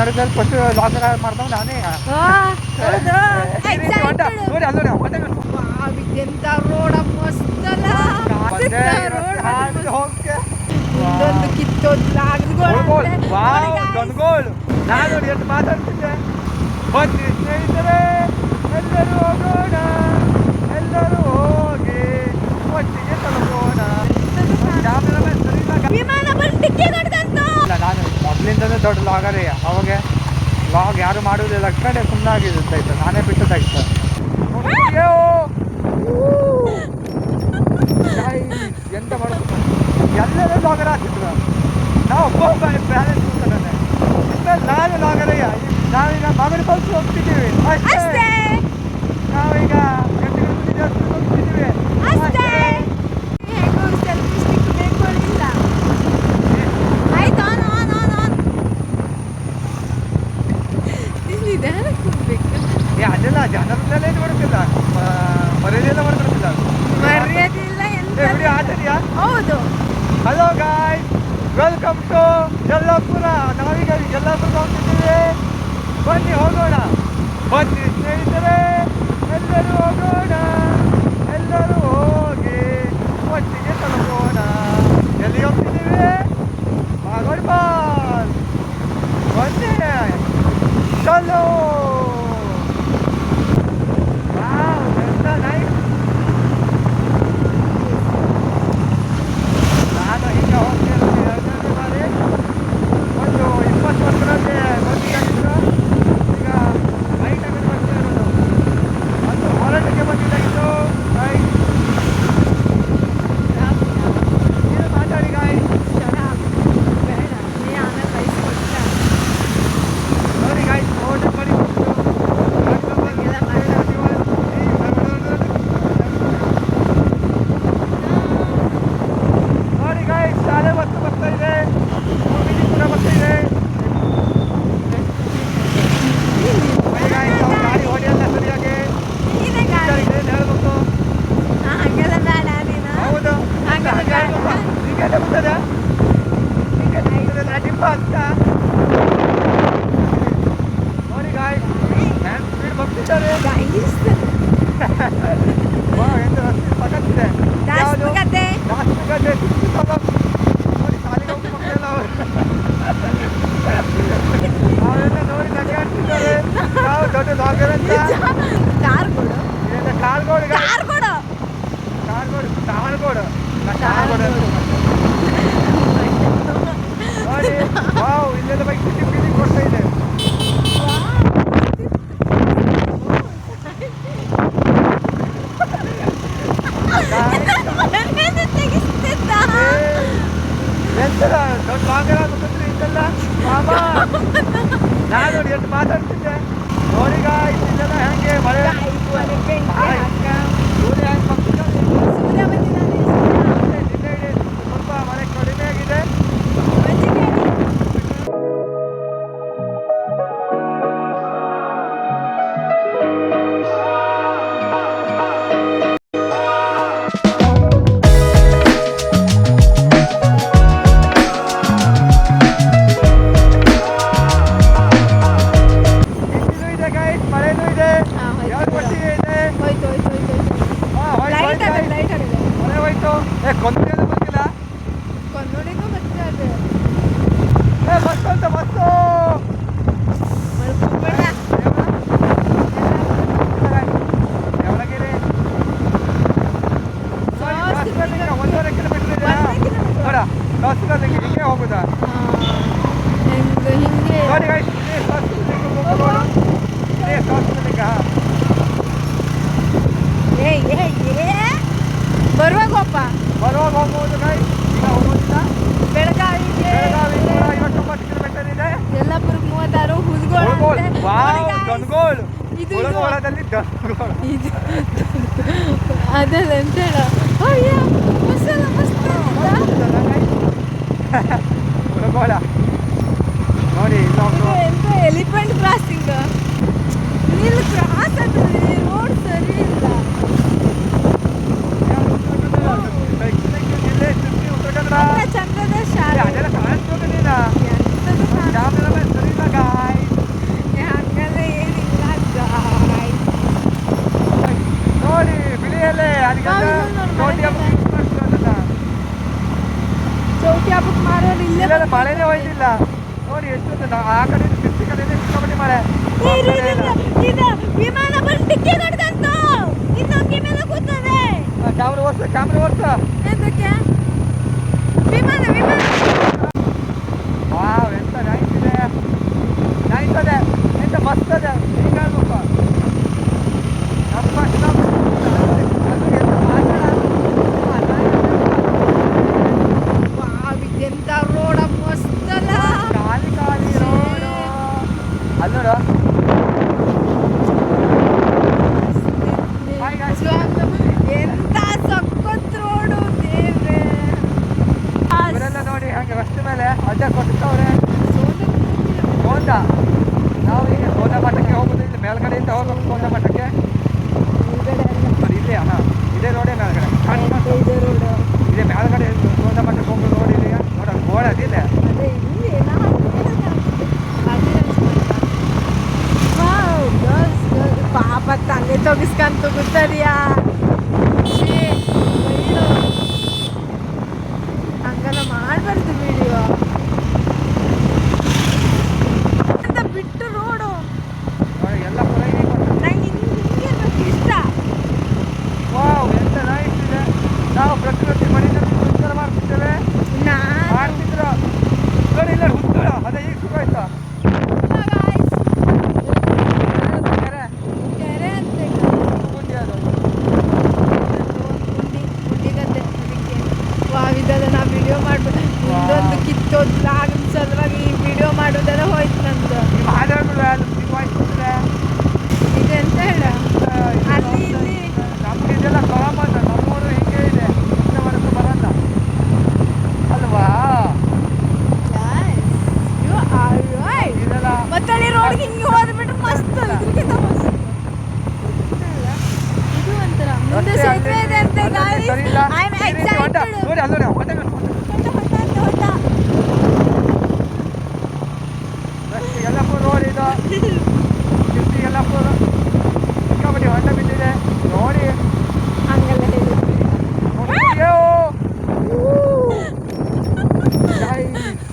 ಕನ್ನಡದಲ್ಲಿ first long ಮಾಡ್ತಾವ ನಾನೇ ನೋಡಿ ಅಲ್ಲೋಡಿ ಎಂತ ರೋಡ ಮಸ್ತಲ್ಲ ಕಿತ್ತೋದ್ ಗನ್ಗೋಳು ನಾನು ನೋಡಿ ಎಷ್ಟು ಮಾತಾಡ್ತಿದ್ದೆ. ಬನ್ನಿ ಸ್ನೇಹಿತರೆ ಎಲ್ಲರೂ ಹೋಗೋಣ, ಎಲ್ಲರೂ ಹೋಗಿ ಒಟ್ಟಿಗೆ ತಲುಪೋಣ. ವಿಮಾನ ಬಂದಿಕ್ಕೆ ನಡೆದಂತು. ನಾನು ಮೊದಲಿಂದನೇ ದೊಡ್ಡ ಲಾಗರೇ. ಅವಾಗ ಲಾಗ್ ಯಾರು ಮಾಡುವುದಿಲ್ಲ ಕಡೆ ಸುಮ್ಮನಾಗಿದ್ದಾಯ್ತು, ನಾನೇ ಬಿಟ್ಟದಾಯ್ತು. ಎಂತ ಮಾಡೋದು, ಎಲ್ಲರೂ ಲಾಗರ್ ಹಾಕಿದ್ರು. ನಾವು ಒಬ್ಬ ಬ್ಯಾಲೆನ್ಸ್ ಕೊಡ್ತಾನೆ. ನಾನು ಲಾಗರಯ್ಯ. ನಾವೀಗ ಮಾಮಿಡಿ ಫಾಲ್ಸ್ ಹೋಗ್ತಿದ್ದೀವಿ ಅಷ್ಟೇ. ನಾವೀಗ ಹೋಗ್ತಿದ್ದೀವಿ ಅಷ್ಟೇ. ಅದೆಲ್ಲ ಜನರನ್ನೆಲ್ಲ ಏನು ಮಾಡ್ತಿಲ್ಲ, ಮರ್ಯಾದೆಲ್ಲ ಮಾಡ್ತಿಲ್ಲ. ಮರ್ಯಾದಿಲ್ಲ ವಿಡಿಯೋ ಆಚರಿಯಾ? ಹೌದು. Hello guys, welcome to Yellapur. ನಾವೀಗ ಯಲ್ಲಾಪುರ ಹೋಗ್ತಿದ್ದೀವಿ. ಬನ್ನಿ ಹೋಗೋಣ. ಬನ್ನಿ ಸ್ನೇಹಿತರೆ ಎಲ್ಲರೂ ಹೋಗೋಣ, ಎಲ್ಲರೂ ಹೋಗಿ ಒಟ್ಟಿಗೆ ತಲುಪೋಣ. ಎಲ್ಲಿ ಹೋಗ್ತಿದ್ದೀವಿ? ಮಾಗೋಡಿ ಫಾಲ್ಸ್. ಬನ್ನಿ ಚಲೋ. ನಾನು ಈಗ ಹೋಗ್ತಿರೋದು ಎರಡನೇ ಬಾರಿ. ಒಂದು 20 ವರ್ಷದಲ್ಲಿ ಬಂದಿದ್ದಾಗಿತ್ತು. ಈಗ ರೈಟ್ ಆಗಿ ಬರ್ತಾ ಇರೋದು. ಒಂದು ಹೋರಾಟಕ್ಕೆ ಬಂದಿದ್ದಾಗಿತ್ತು. ಏನು ಮಾತಾಡಿ ಗಾಯ್. ನೋಡಿ ಗಾಯ್, ಓಟ್ ಮಾಡಿ ನೋಡಿ ಗಾಯ್, ಶಾಲೆ ಬಸ್ ಬರ್ತಾ ಇದೆ, ಕೂಡ ಬರ್ತಾ ಇದೆ. ಗಾಡಿ ಹೊಡೆಯಲ್ಲ ಸರಿಯಾಗಿ ಹೇಳ್ಬೇಕು. ಹೌದು, ಹೀಗೆಲ್ಲ ಬರ್ತದ ಡಿಂಬ ಅಂತ. ನೋಡಿ ಗಾಯ್, ಹ್ಯಾಂಡ್ ಸ್ಪೀಡ್ ಬರ್ತಿದ್ದಾರೆ. ಎಂತ ರಸ್ತೆ ಸಖತ್ತಿದೆ. ದಾಸ್ಪುಗದ್ದೆ ನೋಡಿ ಶಾಲೆಗೆ ಹೋಗಿ ಮಕ್ಕಳೆಲ್ಲ ಅವೆಲ್ಲ ನೋಡಿ ನಗೆ ಆಡ್ತಿದ್ದಾರೆ. ನಾವು ದೊಡ್ಡ ಲಾಗರ್ ಅಂತ. ಕಾರ್ಗೋಡು ಕಾರ್ಗೋಡು ನೋಡಿ. ವಾವ್, ಇಲ್ಲೆಲ್ಲ ಬೈಕ್ ಫೀಲಿಂಗ್ ಕೊಡ್ತಾ ಇದೆ. ಎಂತರ ದೊಡ್ಡ ಲಾಗರ್ ಆಗ್ಬೇಕಂದ್ರೆ ಇದೆಲ್ಲ ಮಾಮಾ. ನಾನು ನೋಡಿ ಎಷ್ಟು ಮಾತಾಡ್ತಿದ್ದೆ. ನೋಡಿಗ ಇದೆಲ್ಲ ಹೆಂಗೆ ಮಳೆ ಸೂರ್ಯ ಹೆಂಗೆ ಸ್ವಲ್ಪ ಮಳೆ ಕಡಿಮೆ ಆಗಿದೆ. ಮಳೆನೂ ಇದೆ, ಎರಡು ಒಟ್ಟಿಗೆ ಇದೆ. ಮಳೆ ಹೋಯ್ತು. ಕೊಂದೂರಿಗೂ ಬಂದಿಲ್ಲ. ಬಸ್ಸು ಅಂತ ಬಸ್ಸು. ದೇವಳಗಿರಿ 1.5 ಕಿಲೋಮೀಟರ್ ಇದೆ ನೋಡ. ಬಸ್ಸಿಗೆ ಹಿಂಗೆ ಹೋಗುದಾ? ನೋಡಿ ಗೈಸ್, ಬರುವಾಗ ಹೋಗ್ಬೋದು ಗೈಸ್. ಈಗ ಹೋಗೋದಿಲ್ಲ. ಬೆಳಗಾವಿ 59 ಕಿಲೋಮೀಟರ್ ಇದೆ. ಯಲ್ಲಾಪುರಕ್ಕೆ 36. ಗನ್ಗೋಳು ಒಳಗೋಳದಲ್ಲಿ ಗನ್ಗೋಳು ಅದಲ್ಲ ಅಂತ ಹೇಳ. ಒಳಗೋಳ ನೋಡಿ. ಎಂತ ಎಲಿಫೆಂಟ್ ಕ್ರಾಸಿಂಗ್. ಇಲ್ಲಿ ಕ್ರಾಸ್ ಆಗ್ತದೆ, ರೋಡ್ ಸರಿ ಇಲ್ಲ. ಚಂದದ ಶಾಲೆ ಅದೆಲ್ಲ ಕಾಣಿಸ್ಬೋದು ನೀನು. ಸರಿ ಇಲ್ಲ ಗಾಯ್. ಆ ಕಡೆ ಸಿಕ್ಸ್ಟಿ ಕಡೆಯಿಂದ ಸಿಕ್ಕಾಪಟ್ಟೆ ಮಳೆ. ಇದು ವಿಮಾನ ಬಂದು ಡಿಕ್ಕಿ ಕಡ್ದಂತು ಇನ್ನೊಂದು ಮೇಲೆ ಕೂತದೆ. ಕ್ಯಾಮ್ರಾ ಓಡಿಸು. ಎಂತಕ್ಕೆ ವಿಮಾನ ವಾವ್, ಎಂತ ನೈಸ್ ಇದೆ, ನೈಸ್ ಅದೇ, ಎಂತ ಮಸ್ತ್ ಅದೇ. ಈಗ ಹೇಳ್ಬೇಕು ನಮ್ಮ ಎಂತ ರೋಡ ಮಸ್ತಲ್ಲ. ಖಾಲಿ ರೋಡು ಅಲ್ಲಿ ನೋಡು. ಎಂತ ಸಖತ್ ರೋಡು ದೇವ್ರೆ. ಇವರೆಲ್ಲ ನೋಡಿ ಹಾಗೆ ರಸ್ತೆ ಮೇಲೆ ಅಡ್ಡ ಕೊಟ್ಟವ್ರೆ. ಸೋಂದ ನಾವು ಈಗ ಸೋಂದ ಮಠಕ್ಕೆ ಹೋಗೋದು, ಇಲ್ಲಿ ಮೇಲ್ಗಡೆಯಿಂದ ಹೋಗ್ಬೇಕು ಸೋಂದ ಮಠಕ್ಕೆ. ನೋಡಿ ಇಲ್ಲಿ ಅಣ್ಣ ಇದೇ ರೋಡೇ ಮೇಲ್ಗಡೆ ಇದೆ, ಮೇಲ್ಗಡೆ ಸೋಂದ ಮಠಕ್ಕೆ ಹೋಗೋದು ರೋಡ್ ಇದೆಯಾ ನೋಡ, ಗೋಡೆ ಅದಿಲ್ಲ. ಪಾಪ ತಲೆ ತೊಗಿಸ್ಕಂತ ಗೊತ್ತರಿಯಾ. ಹಂಗೆಲ್ಲ ಮಾಡಬಾರ್ದು ವಿಡಿಯೋ ಅಂತ ಬಿಟ್ಟು ರೋಡು. ಎಲ್ಲ ಪುರ ನಂಗೆ ಹಿಂಗೆ ಇರ್ಬೇಕು ಇಷ್ಟ. ವಾವ್, ಎಂತ ನೈಸ್ ಇದೆ. ನಾವು ಪ್ರಕೃತಿ ಮಣ್ಣಿನಲ್ಲಿ ಸುಂದರ ಮಾಡ್ತಿದ್ದೇವೆ, ಮಾಡ್ತಿದ್ರು ನೋಡಿ. ಇಲ್ಲ ಹುತ್ತಳ ಅದೇ ಈಗ ಶುರು ಆಯ್ತಾ ಕೆರೆ ಅಂತ ಮುಂದೆ ಅದು. ಗುಂಡಿಗದ್ದೆ ಅದಕ್ಕೆ ವಾವಿದ್ದದ ನಾ ವಿಡಿಯೋ ಮಾಡ್ಬೋದು. ಇನ್ನೊಂದು ಕಿತ್ತೋದ್ ಲಾಗಿನ ಸಲುವಾಗಿ ವಿಡಿಯೋ ಮಾಡೋದೆಲ್ಲ ಹೋಯ್ತು ನಂದು. ನೀವು ಹಾಡಾಡ್ಬಿಡು, ಅಲ್ಲಿ ನೀವು ವಾಯ್ಸಿದ್ರೆ ಇದೆ ಅಂತ ಹೇಳ ಅಲ್ಲಿ ಇಲ್ಲಿ ನಮ್ಗೆ ಇದೆಲ್ಲ ಕಾಮನ್. ನಮ್ಮೂರು ಹಿಂಗೆ ಇದೆ, ಇಂಥ ವರ್ಷ ಬರಲ್ಲ ಅಲ್ವಾ. You are right. ಇದೆಲ್ಲ ಮತ್ತೆ ಅಲ್ಲಿ ರೋಡ್ಗೆ ಹಿಂಗೆ ಹೋದ್ಬಿಟ್ರೆ ಮಸ್ತ್ ಇದ್ರಿಗಿಂತ ಮಸ್ತ್. ಇದು ಒಂಥರ ಮುಂದೆ ಸೇತುವೆ ಇದೆ ಅಂತೆ guys. I am excited. ನೋಡಿ ಅಲ್ಲಿ ನೋಡಿ ಯಲ್ಲಪ್ಪುರ ರೋಡ್ ಇದು. ಯಲ್ಲಪ್ಪುರ ಸಿಕ್ಕಾಪಟ್ಟೆ ಹೊಂಡ ಬಿದ್ದಿದೆ ನೋಡಿ. ಹಂಗೆಲ್ಲ ಹೇಳಿದ್ವಿ.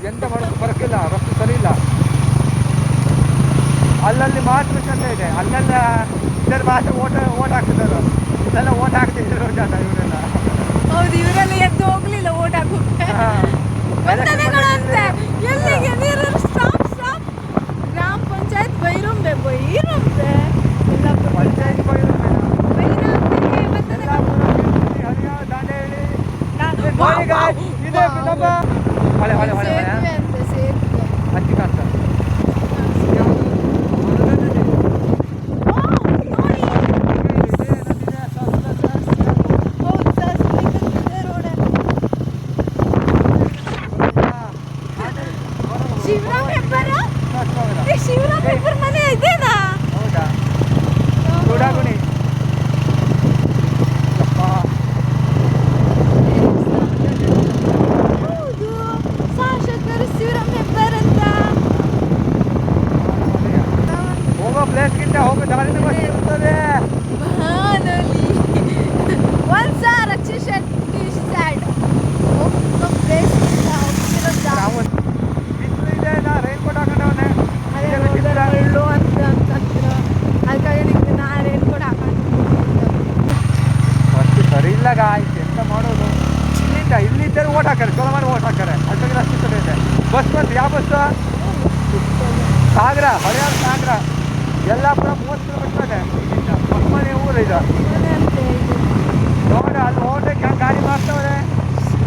ಎಂತ ಮಾಡೋದು ಬರಕ್ಕಿಲ್ಲ, ರಸ್ತೆ ಸರಿ ಇಲ್ಲ. ಅಲ್ಲಲ್ಲಿ ಮಾತ್ರ ಚಂದ ಇದೆ, ಅಲ್ಲೆಲ್ಲ ಇದರ ಮಾತ್ರ ಓಟ್ ಹಾಕ್ತಿದ್ದಾರೆ. ಇದೆಲ್ಲ ಓಟ್ ಹಾಕ್ತಿದ್ರು ಜನ ಇವರೆಲ್ಲ. ಹೌದು, ಇವರೆಲ್ಲ ಎದ್ದು ಹೋಗ್ಲಿಲ್ಲ ಓಟ್ ಹಾಕೋಕೆ. ವಂದನೆಗಳಂತೆ. ಎಲ್ಲಿಗೆ ನೀರು ಸ್ಟಾಪ್ ಗ್ರಾಮ ಪಂಚಾಯತ್ ಬೈರುಂಬೆ ಪಂಚಾಯತ್ ಸೇತುವೆ ಅಂತೆ ಸೇತುವೆ. ಹಚ್ಚಿಕಾಂತ ಹೌದು ಸರ್, ರೋಡ್ ಶಿವರಾಮ್ ಹೆಬ್ಬಾರ. ಶಿವರಾಮ್ ಹೆಬ್ಬಾರ್ ಮನೆ ಇದೇನಾ? ಹೌದಾ? ಗುಡಾಗುಣಿ ಹೌದು, ಶಾಸಕರು ಶಿವರಾಮ್ ಹೆಬ್ಬಾರ್ ಅಂತ. ಹೋಗೋ ಪ್ಲೇಸ್ಗಿಂತ ಹೋಗೋ ದಾರಿನ ಗೊತ್ತಿರ್ತದೆ. ಬಾನಲಿ ಒಂದ್ಸ ರಕ್ಷಿ ಶೆಟ್ಟಿ ಸ್ಯಾಡ್ ಹೋಗೋ ಪ್ಲೇಸ್ ಹೋಗ್ತಿರೋ ನಾವು ಬಿಸಿಲು ಇದೆ, ನಾ ರೈನ್ ಕೋಟ್ ಹಾಕೊಂಡವನೆ. ಅದೇ ಹೋದರಳ್ಳು ಅಂತಿರೋ ಅದಕ್ಕಾಗಿ ನಿಮ್ಗೆ ನಾ ರೈನ್ ಕೋಟ್ ಅಷ್ಟು ಸರಿ ಇಲ್ಲ ಗಾಯ್ತು, ಎಂತ ಮಾಡೋದು. ಇಲ್ಲಿದ್ದರೆ ಓಟ್ ಹಾಕ್ತಾರೆ, ಚಲೋ ಮಾಡಿ ಓಟ್ ಹಾಕ್ತಾರೆ. ಅಷ್ಟೊಂದು ಅಷ್ಟು ಸರಿ ಇದೆ. ಬಸ್ ಬಂತು, ಯಾವ ಬಸ್ಸು? ಸಾಗರ, ಹಳೆಯ ಸಾಗರ. ಯಲ್ಲಾಪುರ 30 ಕಿಲೋಮೀಟರ್ ಇದೆ ಇಲ್ಲಿಂದ. ಮಕ್ಕಳೇ ಊರು ಇದು ನೋಡಿ. ಅಲ್ಲಿ ಓಟಕ್ಕೆ ಹೆಂಗೆ ಗಾಡಿ ಮಾಡ್ತವ್ರೆ.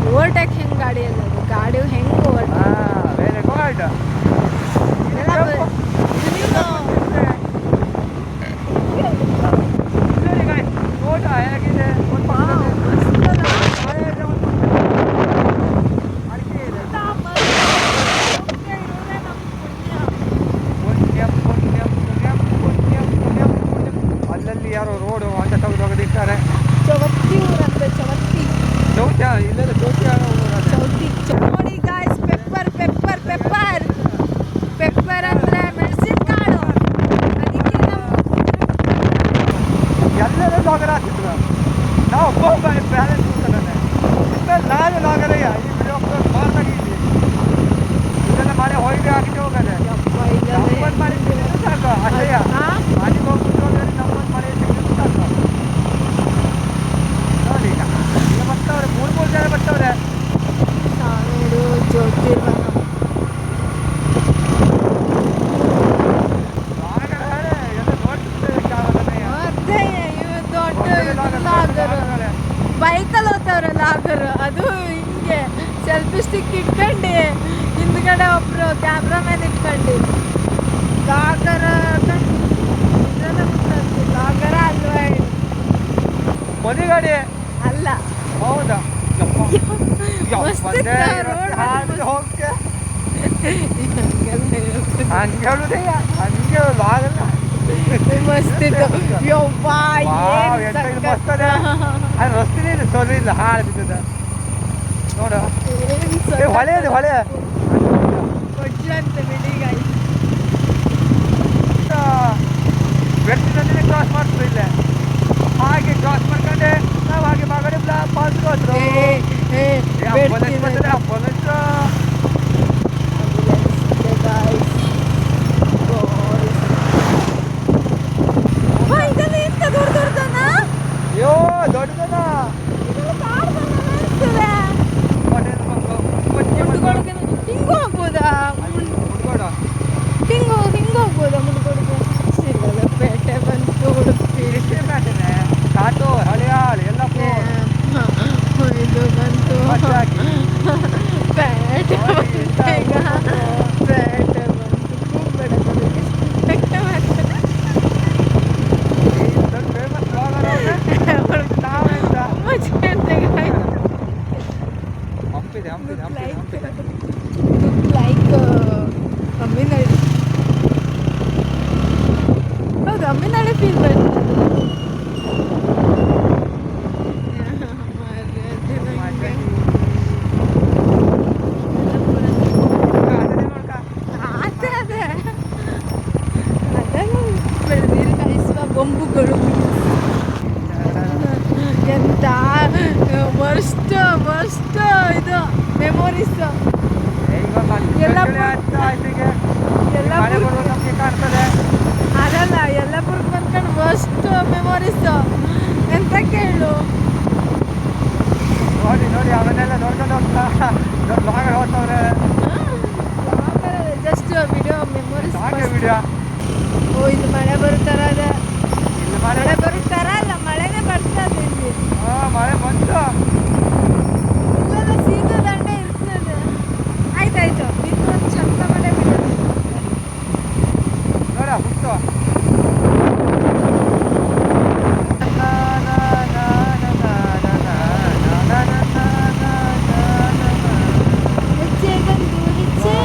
ಓವರ್ಟೇಕ್ ಹೆಂಗೆ ಗಾಡಿ ಅನ್ನೋದು, ಗಾಡಿ ಹೆಂಗೆ ಓವರ್ಟೇಕ್ ಹಾಂ, ವೆರಿ ಗುಡ್. ಓಟ ಹೇಗಿದೆ ಒಂದು ಅಡಿಕೆ ಇದೆ. ಅಲ್ಲಲ್ಲಿ ಯಾರೋ ರೋಡು ಅಂತ ತೆಗೆದಿರ್ತಾರೆ. ಚವತ್ತಿ ಊರಂತೆ, ಚವತ್ತಿ ಚೌಟ್ಯ ಇಲ್ಲೆಲ್ಲ ಚೌಟ್ಯ ಚೌತಿ. ನೋಡಿ guys, pepper pepper pepper pepper ಅಂದರೆ ಸ್ಟಿಕ್ ಇಟ್ಕೊಂಡು ಹಿಂದ್ಗಡೆ ಒಬ್ರು ಕ್ಯಾಮ್ರಾಮ್ಯಾನ್ ಇಟ್ಕೊಂಡು ಲಾಗರ ಲಾಗರ ಅಲ್ವಾ ಮನೆ ಗಾಡಿ ಅಲ್ಲ ಹೌದಾ ಮಸ್ತ್ ಇತ್ತು road ಅಲ್ಲಿ ಹೋಗ್ತೆ ಹಂಗೆಲ್ಲ ಹಂಗೆ ಹಂಗೆ ಆಗಲ್ಲ ಮಸ್ತ್ ಇತ್ತು ಯವ್ವಾ ವಾವ್, ಏನ್ ಎಂತ ಇದು ಸಖತ್. ಮಸ್ತ್ ಅದ. ಅದು ರಸ್ತೆನೇ ಇಲ್ಲ, ಸೊರಿ ಇಲ್ಲ, ಹಾಳು ಬಿದ್ದದ ನೋಡು. ಏನ್ ಏ, ಸಖತ್ ಹೊಳೆ ಅದು ಹೊಳೆ ಕೊಡ್ಜು ಅಂತ ಬಿಡಿ guys. ವ್ಯಕ್ತಿನೊಂದಿಗೆ ಕ್ರಾಸ್ ಮಾಡ್ತಾರೆ ಇಲ್ಲೇ ಹಾಗೆ ಕ್ರಾಸ್ ಮಾಡ್ಕೊಂಡೆ ನಾವು ಹಾಗೆ ಮಗಡೆ ಪಾಸ್ ಹೋದ್ರು ಏ, ಏ, ಆಂಬುಲೆನ್ಸ್ ಬೇಡ್ತಿದೆ. ಬಂದ್ರೆ ಆಂಬುಲೆನ್ಸ್ Ambulance ಇದೆ guys. Boys. ವಾ, ಇದೆಲ್ಲ ಎಂತ ದೊಡ್ಡದನ? ಅಯ್ಯೋ ದೊಡ್ಡದನ ಇದೆಲ್ಲ ಕಾಡ್ದನ ಅನ್ಸ್ತದೆ. ಹೋಟೆಲ್ ಬಂದು ಮುಂಡ್ಗೊಳಗೆ ಹಿಂಗ್ ಹೋಗ್ಬೋದಾ? ಹುಡ್ಗೋಡ ಹಿಂಗ್ ಹೋಗ್ಬೋದಾ ಮುಂಡ್ಗೊಳಗೆ? ಸಿಗಲ್ಲ, ಪೇಟೆ ಬಂತು ಉಡುಪಿ. ಪ್ಯಾಟನೆ ಕಾಟು ಹಳಿಯಾಳು ಎಲ್ಲ ಇದು ಬಂತು ಮಚ್ಚಾಗಿ ಪೇಟೆ ನೋಡಿ, ಎಂತ ಬಂತು ಈಗ. ಬಂತು. ಪೇಟೆ ಬಂತು ಕೂಗ್ಬೇಡ ನನಗೆ. ಪೇಟೆ ಮಾಡ್ತಾರೆ. ಫೇಮಸ್ ಬ್ಲಾಗರ್ ಅವನೇ ನಾವೆಂತ ಮಜ್ಜಿಗೆ ಅಂತ guys. ಹಂಪಿದೆ ಹಂಪಿದೆ ಹಂಪಿದೆ ಹಂಪಿದೆ Look like Tamil Nadu. ಹೌದು ತಮಿಳ್ನಾಡು ಫೀಲ್ ಬರ್ತದೆ. ಬೆಳೆದಿರು ಕಾಯಿಸುವ ಬೊಂಬುಗಳು ಎಂತ ವರ್ಸ್ಟ್ ಇದು ಮೆಮೊರೀಸ್ ಎಲ್ಲ ಕಾಣ್ತದೆ ಅದಲ್ಲ ಎಲ್ಲಪುರ್ಗೆ ಬಂದ್ಕೊಂಡು ವರ್ಸ್ಟ್ ಮೆಮೊರೀಸ್ ಎಂತ ಕೇಳು. ನೋಡಿ ನೋಡಿ ಅವನ್ನೆಲ್ಲ ನೋಡ್ಕೊಂಡು ಹೋಗ್ತಾ ಬ್ಲಾಗರ್ ಹೋಗ್ತವ್ರೆ ಜಸ್ಟ್ ವಿಡಿಯೋ ಮೆಮೊರೀಸ್. ಹಾಗೆ ವಿಡಿಯೋ ಓ, ಇದು ಮಳೆ ಬರುತ್ತಾರ ಅದ. ಇಲ್ಲಿ ಮಳೆ ಮಳೆ ಬರುತ್ತಾರ ಅಲ್ಲ, ಮಳೆನೇ ಬರ್ತದೆ ಇಲ್ಲಿ. ಮಳೆ ಬಂತು ಇಲ್ಲೆಲ್ಲ ಸೀದಾ ದಂಡೆ ಇರ್ತದೆ. ಆಯ್ತಾಯ್ತು, ಇನ್ನೊಂದು ಚಂದ ಮಳೆ ಬಿಡೋದು. ನೋಡ ಹುಟ್ಟು ಹೆಜ್ಜೆ ಬಂದು ಹೆಜ್ಜೆ.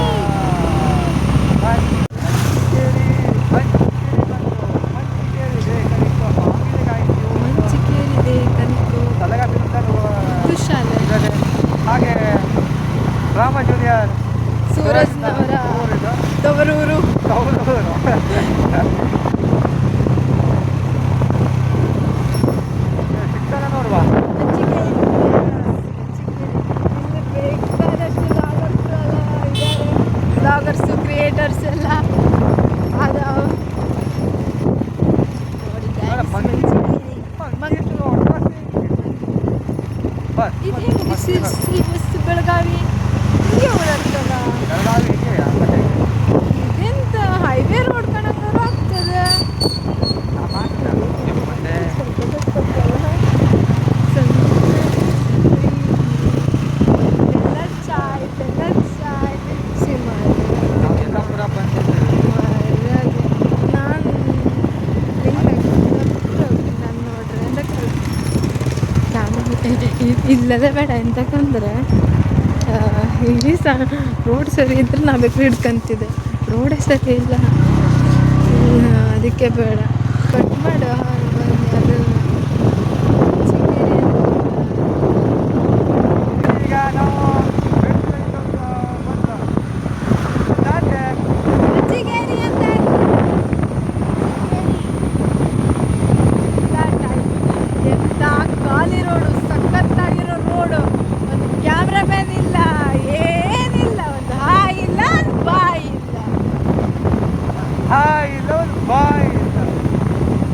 ಮಂಚಿಕೇರಿದೆ ಕನಕು ಶಾಲೆ. ಹಾಗೆ ರಾಮ ಜೂನಿಯರ್ ಸೂರಜ್ನವರ ತವರೂರು. ಶಿಕ್ಷಣ ನೋಡುವ ಬೇಕಾದಷ್ಟು ಬ್ಲಾಗರ್ಸು ಕ್ರಿಯೇಟರ್ಸ್ ಎಲ್ಲ ಅದಾವ ನೋಡಿ guys, ಇದು ಹೆಂಗೆ ಬಸ್ ಬೆಳಗಾವಿ ಹಿಂಗೆ ಓಡಾಡ್ತದ. ಇದೆಂತ ಹೈವೇ ರೋಡ್ ಕಣಕ್ಕಾರು ಆಗ್ತದೆ. ಚಾಯ್ ಸಿಮಲ್ ಇಲ್ಲದೆ ಬೇಡ ಎಂತಕ್ಕಂದ್ರೆ ಇಲ್ಲಿ ರೋಡ್ ಸರಿ ಇದ್ರೆ ನಾ ಬೇಕು ಹಿಡ್ಕೊಂತಿದ್ದೆ. ರೋಡೇ ಸರಿ ಇಲ್ಲ, ಅದಕ್ಕೆ ಬೇಡ. ಕಟ್ ಮಾಡು ಅದು ಈಗ ನಾವು ಚಿಗೇರಿ ಅಂತ ಎಂತ ಖಾಲಿ ರೋಡು, ಸಖತ್ತಾಗಿರೋ ರೋಡು. ಒಂದು ಕ್ಯಾಮ್ರಾಮ್ಯಾನ್ ಇಲ್ಲ, ಏನಿಲ್ಲ, ಒಂದು ಹಾಯ್ ಇಲ್ಲ, ಒಂದು ಬಾಯ್ ಇಲ್ಲ. ಇಲ್ಲ ಒಂದು ಬಾಯ್ ಇಲ್ಲ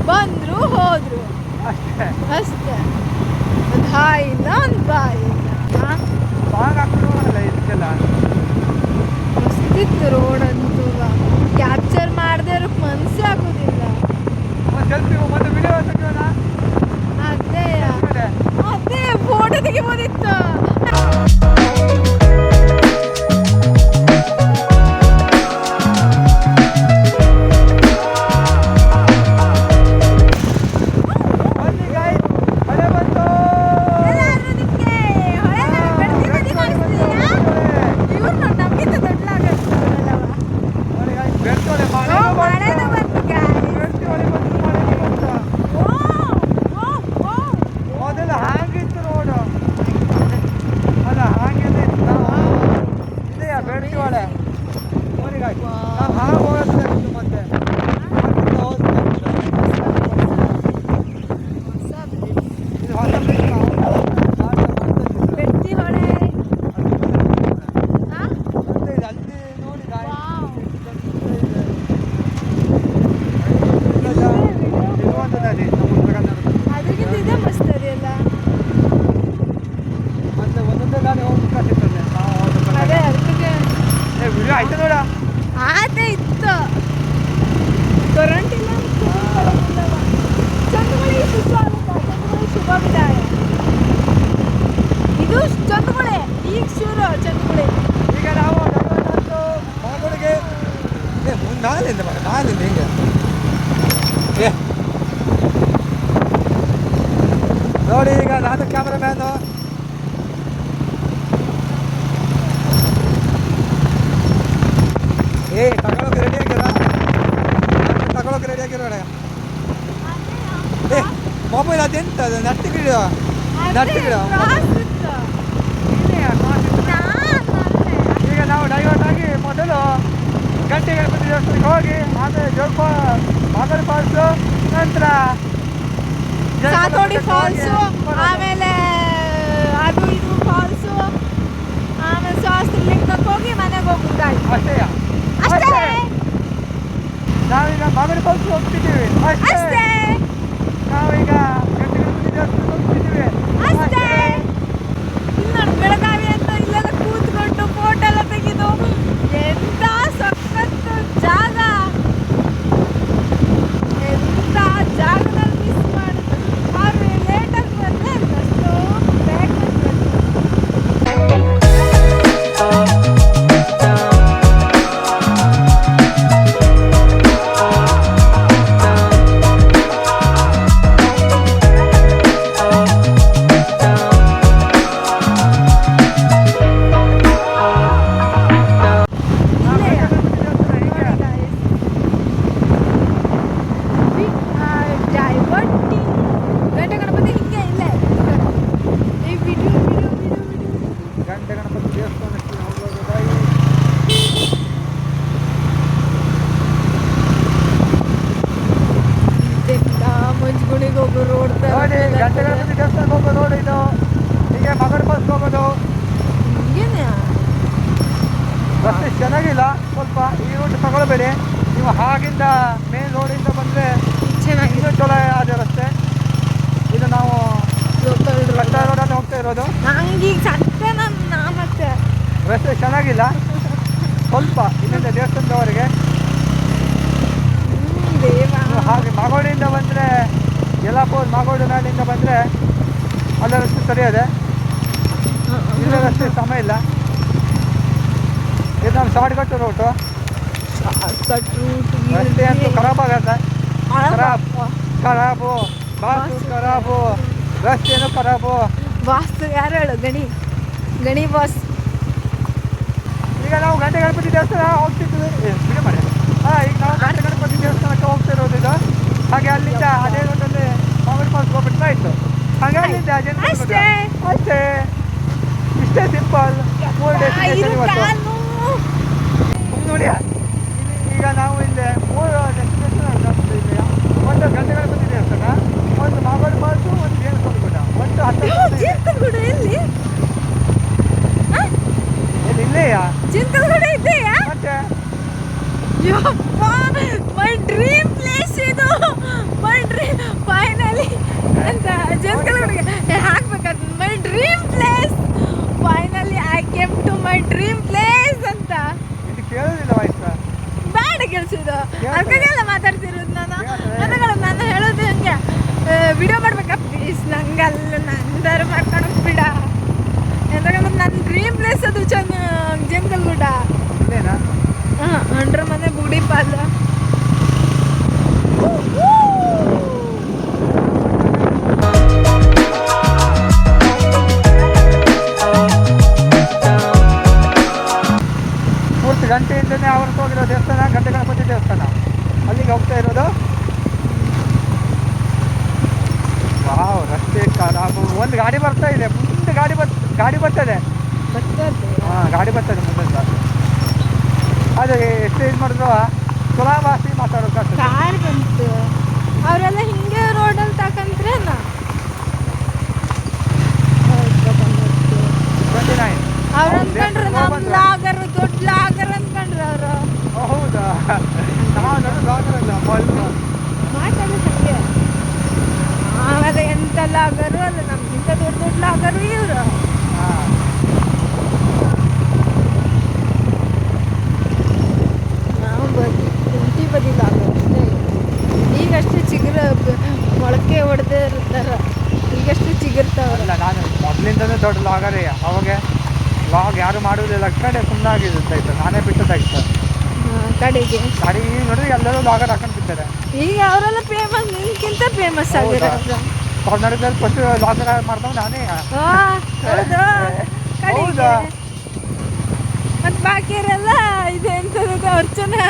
ಬಂದ್ರು ಹೋದ್ರು ಅಷ್ಟೇ. ಅಷ್ಟೇ. ಒಂದು ಹಾಯ್ ಇಲ್ಲ, ಒಂದು ಬಾಯ್ ಇಲ್ಲ. ಸಾಂಗ್ ಹಾಕೊಂಡು ಹೋಗಲ್ಲ ಇದಕ್ಕೆಲ್ಲ ಮಸ್ತಿತ್ತು ರೋಡ್ ಅಂತೂ. ಕ್ಯಾಪ್ಚರ್ ಮಾಡದೇ ಇರೋಕೆ ಮನಸ್ಸೇ ಆಗೋದಿಲ್ಲ. ಸೆಲ್ಫಿ ಮತ್ತೆ ವಿಡಿಯೋ ತೆಗಿಯೋಣ ಅದೇ ಇದೆ. ಅದೇ ಫೋಟೋ ತೆಗಿಬೋದಿತ್ತು. ನೋಡಿದ್ದೆ ಹಿಂಗೆ ಏ ನೋಡಿ ಈಗ ನಾನು ಕ್ಯಾಮ್ರಾಮ್ಯಾನು ಏ ತಗೊಳಕ್ಕೆ ರೆಡಿ ಆಗಿರ ತಗೊಳಕ್ಕೆ ರೆಡಿ ಆಗಿರೋಣ ಏ ಮೊಬೈಲ್ ಅದೆಂತ ಅದು ನಟ್ಟು ಗಿಡ ನಟ್ಟು ಗಿಡ ಈಗ ನಾವು ಡೈವರ್ಟ್ ಆಗಿ ಮೊದಲು ಗಂಟೆ ಗಣಪತಿ ದೇವಸ್ಥಾನಕ್ಕೆ ಹೋಗಿ ಆಮೇಲೆ ಜೋಗ ಮಾಗಡಿ ಫಾಲ್ಸು ನಂತರ ಸಾತೋಡಿ ಫಾಲ್ಸು ಆಮೇಲೆ ಅದು ಇದು ಫಾಲ್ಸು ಆಮೇಲೆ ಶಾಸ್ತ್ರಲಿಂಗಕ್ಕೆ ಹೋಗಿ ಮನೆಗೆ ಹೋಗ್ಬಿಟ್ಟಾಯ್ತು ಅಷ್ಟೇ ಅಷ್ಟೇ ನಾವೀಗ ಮಾಗಡಿ ಫಾಲ್ಸ್ ಹೋಗ್ತಿದ್ದೀವಿ ಅಷ್ಟೇ ನಾವೀಗ ಗಂಟೆ ಗಣಪತಿ ದೇವಸ್ಥಾನಕ್ಕೆ ಹೋಗ್ತಿದ್ದೀವಿ ಅಷ್ಟೇ ಇಲ್ಲಿ ನೋಡಿ ಬೆಳಗಾವಿ ಅಂತ ಇಲ್ಲೆಲ್ಲ ಕೂತ್ಕೊಂಡು ಫೋಟೋ ಎಲ್ಲ ತೆಗೆದು ಎಂತ ಸಖತ್ತು ಜಾಗ ಎಂತ ಜಾಗದಲ್ಲಿ ಮಿಸ್ ಮಾಡಿದ್ರು ಅವ್ರು ಲೇಟಾಗಿ ಬಂದರೆ ಅಷ್ಟು ಬೇಗ ಗಂಟೆ ಗಣಪತಿ ಹಿಂಗೆ ಇಲ್ಲ ಈ ವಿಡಿಯೋ ಗಂಟೆ ಗಣಪತಿ ದೇವಸ್ಥಾನಕ್ಕೆ ಹೋಗೋದಾಗಿ ಇದೆಂತ ಮಂಜುಗುಣಿಗೆ ಹೋಗೋ ರೋಡ್ ನೋಡಿ ಗಂಟೆ ಗಣಪತಿ ದೇವಸ್ಥಾನಕ್ಕೆ ಹೋಗೋ ರೋಡ್ ಇದು ಹೀಗೆ ಮಾಗಡಿ ಫಾಲ್ಸ್ ಹೋಗೋದು ಹಿಂಗೇನೆ ರಸ್ತೆ ಚೆನ್ನಾಗಿಲ್ಲ ಸ್ವಲ್ಪ ಈ ರೂಟ್ ತಗೊಳ್ಬೇಡಿ ನೀವು ಹಾಗಿಂದ ಮೇನ್ ರೋಡಿಂದ ಬಂದರೆ ಚೆನ್ನಾಗಿದೆ ಇನ್ನೂ ಚಲೋ ಆದ ರಸ್ತೆ ಇದು ನಾವು ಲೋಕಲ್ ಕಟ್ಟ ರೋಡಲ್ಲಿ ಹೋಗ್ತಾ ಇರೋದು ನಂಗೀಗ ಸತ್ಯ ನಾ ಮತ್ತೆ ರಸ್ತೆ ಚೆನ್ನಾಗಿಲ್ಲ ಸ್ವಲ್ಪ ಇಲ್ಲಿಂದ ದೇವಸ್ಥಾನದವರೆಗೆ ದೇವ ನೀವು ಹಾಗೆ ಮಾಗೋಡಿಯಿಂದ ಬಂದರೆ ಯಲ್ಲಾಪುರ ಮಾಗೋಡು ನಾಡಿಂದ ಬಂದರೆ ಅಲ್ಲ ರಸ್ತೆ ಸರಿಯಾದೆ ಇಲ್ಲ ರಸ್ತೆ ಸಮ ಇಲ್ಲ ಇದು ನಮ್ಮ ಶಾರ್ಟ್ಕಟ್ ರೂಟು ಕಟ್ ರೂಟ್ ರಸ್ತೆ ಅಂತೂ ಖರಾಬ್ ಆಗತ್ತೆ ಖರಾಬು ಬಾಸು ಖರಾಬು ರಸ್ತೆನೂ ಖರಾಬು ಬಾಸ್ ಯಾರು ಹೇಳು ಗಣಿ ಬಾಸ್ ಈಗ ನಾವು ಗಂಟೆ ಗಣಪತಿ ದೇವಸ್ಥಾನ ಹೋಗ್ತಿದ್ವಿ ಬಿಡಿ ಮಾಡಿ ಈಗ ನಾವು ಗಂಟೆ ಗಣಪತಿ ದೇವಸ್ಥಾನಕ್ಕೆ ಹೋಗ್ತಿರೋದು ಇದು ಹಾಗೆ ಅಲ್ಲಿಂದ ಅದೇ ರೋಡಲ್ಲಿ ಮಾಗಡಿ ಫಾಲ್ಸ್ ಹೋಗ್ಬಿಟ್ರೆ ಆಯಿತು ಹಾಗೆ ಅಲ್ಲಿಂದ ಅಷ್ಟೇ. ಅಷ್ಟೇ ಇಷ್ಟೇ ಸಿಂಪಲ್ 4 ಡೆಸ್ಟಿನೇಷನ್ ಇವತ್ತು ನೋಡಿ ಈಗ ನಾವು ಇಲ್ಲಿ 3 ಡೆಸ್ಟಿನೇಷನ್ ಇಲ್ಲಿ ಒಂದು ಗಂಟೆ ಗಣಪತಿ ದೇವಸ್ಥಾನ ಒಂದು ಮಾಗಡಿ ಫಾಲ್ಸು ಒಂದು ಜೇನುಕಲ್ಲು ಗುಡ್ಡ ಒಂದು 10 ಚಿಂತಲ್ಗೂಡು ಎಲ್ಲಿ ಇಲ್ಲಿ ಇಲ್ಲೇಯಾ ಚಿಂತಲ್ಗೂಡು ಇದೆಯಾ ಮತ್ತೆ ಯಪ್ಪ ಮೈ ಡ್ರೀಮ್ ಪ್ಲೇಸ್ ಇದು ಮೈ ಡ್ರೀಮ್ ಫೈನಲಿ ಅಂತ ಚಿಂತಲ್ಗೂಡಿಗೆ ಹಾಕ್ಬೇಕಾದ್ರೆ my dream place finally I came to my dream place ಅಂತ ಇದು ಕೇಳೋದಿಲ್ಲ ವಾಯ್ಸ್ ಬೇಡ ಕೆಲಸದು ಅದಕ್ಕಾಗೆಲ್ಲ ಮಾತಾಡ್ತಿರೋದು ನಾನು ಹೇಳೋದು ಹಂಗೆ ವಿಡಿಯೋ ಮಾಡ್ಬೇಕಾ ಪ್ಲೀಸ್ ನಂಗಲ್ಲ ನಂದಾರು ಮಾಡ್ಕೊಂಡು ಬಿಡ ಯಾಕಂದ್ರೆ ನನ್ನ ಡ್ರೀಮ್ ಪ್ಲೇಸ್ ಅದು ಜಂಗಲ್ಗೂಡ ಇಲ್ಲೇನಾ ಅಂಡ್ರ ಮನೆ ಬುಡಿ ಪಾದ ಪೂರ್ತಿ ಗಂಟೆಯಿಂದನೇ ಅವ್ರು ಹೋಗಿರೋ ದೇವಸ್ಥಾನ ಗಂಟೆ ಗಣಪತಿ ದೇವಸ್ಥಾನ ಅಲ್ಲಿಗೆ ಹೋಗ್ತಾ ಇರೋದು ವಾವ್ ರಸ್ತೆ ಖರಾಬು ಒಂದು ಗಾಡಿ ಬರ್ತಾ ಇದೆ ಮುಂದೆ ಗಾಡಿ ಬರ್ತದೆ ಹಾಂ ಗಾಡಿ ಬರ್ತದೆ ಮುಂದಿಂದ ಅದು ಎಷ್ಟು ಇದು ಮಾಡಿದ್ರು ಸುಲಭಾಸಿ ಮಾತಾಡೋಕ್ಕಾಗ್ತದೆ ಕಾರ್ ಬಂತು ಅವರೆಲ್ಲ ಹಿಂಗೆ ರೋಡಲ್ಲಿ ತಕಂತ್ರೇನ 29 ಅವ್ರು ಅನ್ಕೊಂಡ್ರು ನಮ್ಮ ಲಾಗರ್ ದೊಡ್ಡ ಲಾಗರ್ ಅನ್ಕೊಂಡ್ರು ಅವರು ಹೌದಾ ನಾವು ದೊಡ್ಡ ಮಾತಾಡೋದು ಹಂಗೆ ಆಮೇಲೆ ಎಂತ ಲಾಗರು ಅಲ್ಲ ನಮ್ಗಿಂತ ದೊಡ್ಡ ಲಾಗರು ಇವರು ಹಾಂ ನಾವು ಕುಂಟಿ ಬದಿ ಲಾಗರ್ ಈಗಷ್ಟೇ ಚಿಗುರು ಮೊಳಕೆ ಹೊಡೆದೇ ಇರ್ತಾರ ಈಗಷ್ಟೇ ಚಿಗುರ್ತಾವ್ರ ಅಲ್ಲ ನಾನು ಮೊದಲಿಂದನೇ ದೊಡ್ಡ ಲಾಗರೇ ಅವಾಗ ಲಾಗ್ ಯಾರು ಮಾಡೋದಿಲ್ಲ ಕಡೆ ಸುಮ್ಮನಾಗಿರುತ್ತೆ ನಾನೇ ಬಿಟ್ಟದಾಗಿತ್ತು ಕಡೆಗೆ ಗಾಡಿ ನೋಡಿದ್ರೆ ಎಲ್ಲರೂ ಲಾಗರ್ ಹಾಕೊಂಡ್ಬಿಡ್ತಾರೆ. ಈಗ ಅವರೆಲ್ಲ ಫೇಮಸ್, ನಿನ್ಕಿಂತ ಫೇಮಸ್ ಆಗಿರೋದು. ಕನ್ನಡದಲ್ಲಿ ಫಸ್ಟ್ ಲಾಗರ್ ಮಾಡ್ದವ್ ನಾನೇ. ಹೌದು ಕಡೆಗೆ. ಹೌದಾ? ಮತ್ತು ಬಾಕಿಯವರೆಲ್ಲ ಇದೆ ಎಂಥದ್ದು ಅರ್ಚನಾ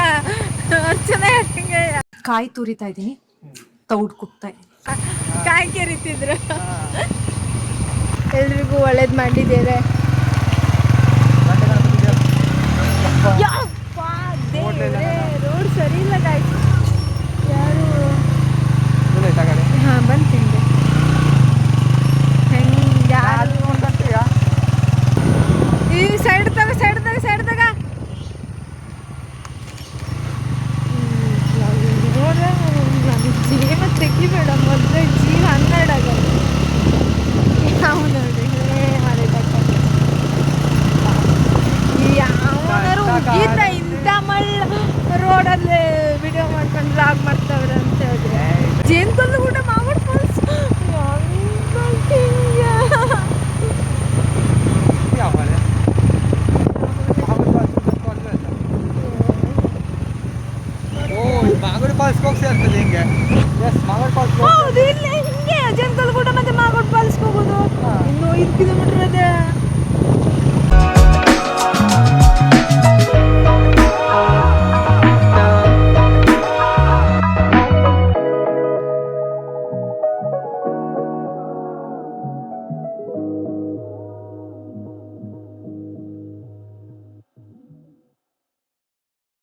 ಹಂಗೆ ಕಾಯಿ ತುರಿತಾ ಇದ್ದೀನಿ, ತೌಡ್ ಕುಟ್ತಾ ಇದ್ದೀನಿ. ಕಾಯಿ ಕೆರಿತಿದ್ರು. ಎಲ್ರಿಗೂ ಒಳ್ಳೇದು ಮಾಡಿದ್ದೇವೆ. ರೋಡ್ ಸರಿ ಇಲ್ಲ ಗಾಡಿ